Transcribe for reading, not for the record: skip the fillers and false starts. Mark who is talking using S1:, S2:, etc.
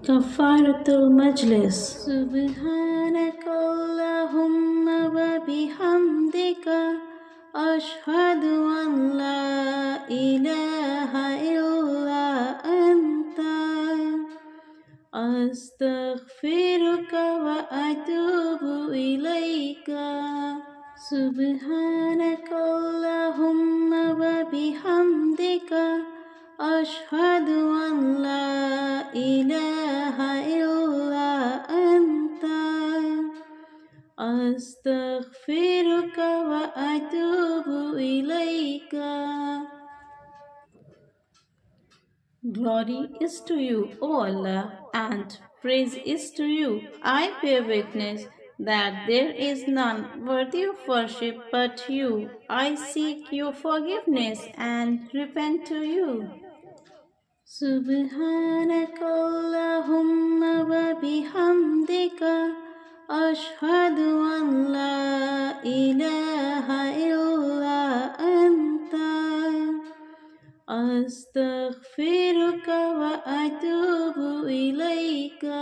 S1: Kaffaratul Majlis.
S2: Subhaanaka Allaahumma wa bihamdika ash-hadu an la ilaaha illaa Anta astaghfiruka wa atoobu ilayka. Subhaanaka Allaahumma wa bihamdika ash-hadu an la ilaaha illaa Anta astaghfiruka wa atoobu ilayka.
S1: Glory is to you, O Allah, and praise is to you. I bear witness that there is none worthy of worship but you. I seek your forgiveness and repent to you.
S2: Subhaanaka Allaahumma wa bihamdika ash-hadu an la ilaaha illaa Anta astaghfiruka wa atoobu ilayka.